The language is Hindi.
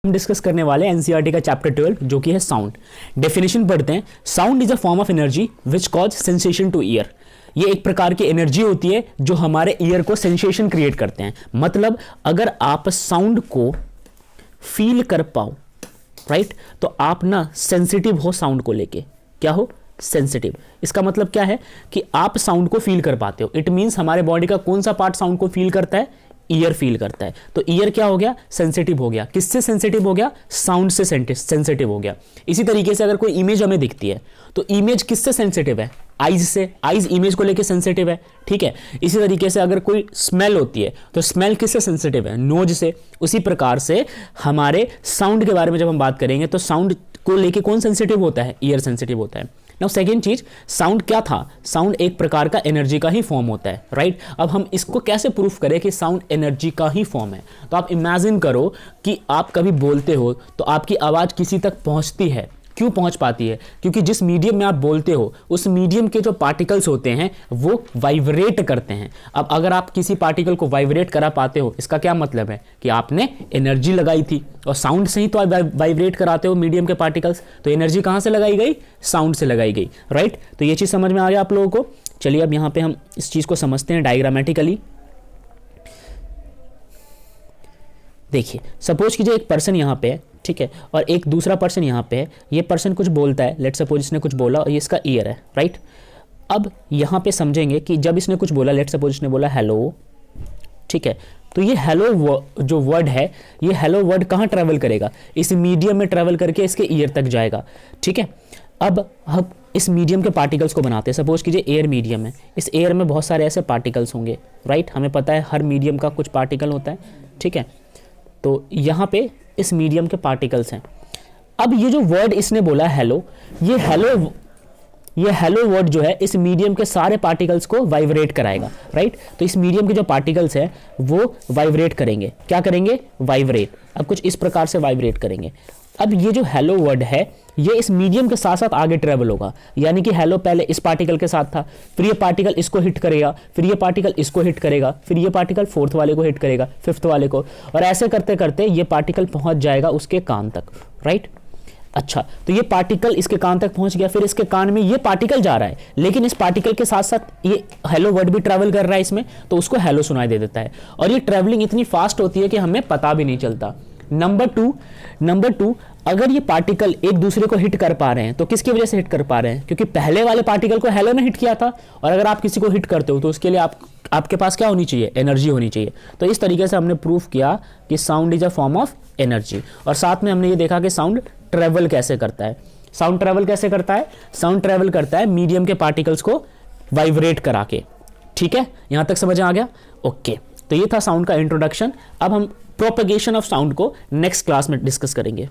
हम डिस्कस करने वाले एनसीईआरटी का चैप्टर 12 जो कि है साउंड। डेफिनेशन पढ़ते हैं। Sound is a form of energy which cause sensation two year. ये एक प्रकार की एनर्जी होती है जो हमारे ईयर को सेंसेशन क्रिएट करते हैं। मतलब अगर आप साउंड को फील कर पाओ, राइट, तो आप ना सेंसिटिव हो साउंड को लेके। क्या हो? सेंसिटिव। इसका मतलब क्या है कि आप साउंड को फील कर पाते हो। इट मींस हमारे बॉडी का कौन सा पार्ट साउंड को फील करता है? ईयर फील करता है। तो ईयर क्या हो गया? सेंसिटिव हो गया। किससे सेंसिटिव हो गया? साउंड से सेंसिटिव हो गया। इसी तरीके से अगर कोई इमेज हमें दिखती है तो इमेज किससे सेंसिटिव है? आइज से। आइज इमेज को लेकर सेंसिटिव है, ठीक है। इसी तरीके से अगर कोई स्मेल होती है तो स्मेल किससे सेंसिटिव है? नोज से। उसी प्रकार से हमारे साउंड के बारे में जब हम बात करेंगे तो साउंड को लेके कौन सेंसिटिव होता है? ईयर सेंसिटिव होता है। नाउ सेकेंड चीज, साउंड क्या था? साउंड एक प्रकार का एनर्जी का ही फॉर्म होता है, राइट। अब हम इसको कैसे प्रूफ करें कि साउंड एनर्जी का ही फॉर्म है? तो आप इमेजिन करो कि आप कभी बोलते हो तो आपकी आवाज किसी तक पहुंचती है। क्यों पहुंच पाती है? क्योंकि जिस मीडियम में आप बोलते हो उस मीडियम के जो पार्टिकल्स होते हैं वो वाइब्रेट करते हैं। अब अगर आप किसी पार्टिकल को वाइब्रेट करा पाते हो, इसका क्या मतलब है कि आपने एनर्जी लगाई थी। और साउंड से ही तो आप वाइब्रेट कराते हो मीडियम के पार्टिकल्स। तो एनर्जी कहां से लगाई गई? साउंड से लगाई गई, राइट। तो ये चीज समझ में आ गया आप लोगों को। चलिए अब यहां पे हम इस चीज को समझते हैं डायग्रामेटिकली। देखिए, सपोज कीजिए एक पर्सन यहाँ पे है, ठीक है, और एक दूसरा पर्सन यहाँ पे है। ये पर्सन कुछ बोलता है, लेट सपोज इसने कुछ बोला और ये इसका ईयर है, राइट। अब यहाँ पे समझेंगे कि जब इसने कुछ बोला, लेट सपोज इसने बोला हेलो, ठीक है, तो ये हेलो जो वर्ड है, ये हेलो वर्ड कहाँ ट्रैवल करेगा? इस मीडियम में ट्रैवल करके इसके ईयर तक जाएगा, ठीक है। अब हम इस मीडियम के पार्टिकल्स को बनाते हैं। सपोज कीजिए एयर मीडियम है, इस एयर में बहुत सारे ऐसे पार्टिकल्स होंगे, राइट। हमें पता है हर मीडियम का कुछ पार्टिकल होता है, ठीक है। तो यहाँ पे इस मीडियम के पार्टिकल्स हैं। अब ये जो वर्ड इसने बोला हेलो, ये हेलो वर्ड जो है इस मीडियम के सारे पार्टिकल्स को वाइब्रेट कराएगा, राइट। तो इस मीडियम के जो पार्टिकल्स हैं वो वाइब्रेट करेंगे। क्या करेंगे? वाइब्रेट। अब कुछ इस प्रकार से वाइब्रेट करेंगे। अब ये जो हेलो वर्ड है ये इस मीडियम के साथ साथ आगे ट्रेवल होगा। यानी कि हेलो पहले इस पार्टिकल के साथ था, फिर ये पार्टिकल इसको हिट करेगा, फिर ये पार्टिकल इसको हिट करेगा, फिर ये पार्टिकल फोर्थ वाले को हिट करेगा, फिफ्थ वाले को, और ऐसे करते करते ये पार्टिकल पहुंच जाएगा उसके कान तक, राइट। अच्छा, तो ये पार्टिकल इसके कान तक पहुंच गया, फिर इसके कान में ये पार्टिकल जा रहा है, लेकिन इस पार्टिकल के साथ साथ ये हेलो वर्ड भी ट्रैवल कर रहा है इसमें, तो उसको हेलो सुनाई दे देता है। और ये ट्रैवलिंग इतनी फास्ट होती है कि हमें पता भी नहीं चलता। नंबर टू, अगर ये पार्टिकल एक दूसरे को हिट कर पा रहे हैं तो किसकी वजह से हिट कर पा रहे हैं? क्योंकि पहले वाले पार्टिकल को हेलो ने हिट किया था। और अगर आप किसी को हिट करते हो तो उसके लिए आपके पास क्या होनी चाहिए? एनर्जी होनी चाहिए। तो इस तरीके से हमने प्रूफ किया कि sound is a form of energy. और साथ में हमने ये देखा कि साउंड ट्रेवल कैसे करता है। साउंड ट्रेवल कैसे करता है? साउंड ट्रेवल करता है मीडियम के पार्टिकल्स को वाइब्रेट करा के, ठीक है। यहां तक समझ आ गया? ओके, तो ये था साउंड का इंट्रोडक्शन। अब हम प्रोपेगेशन ऑफ साउंड को नेक्स्ट क्लास में डिस्कस करेंगे।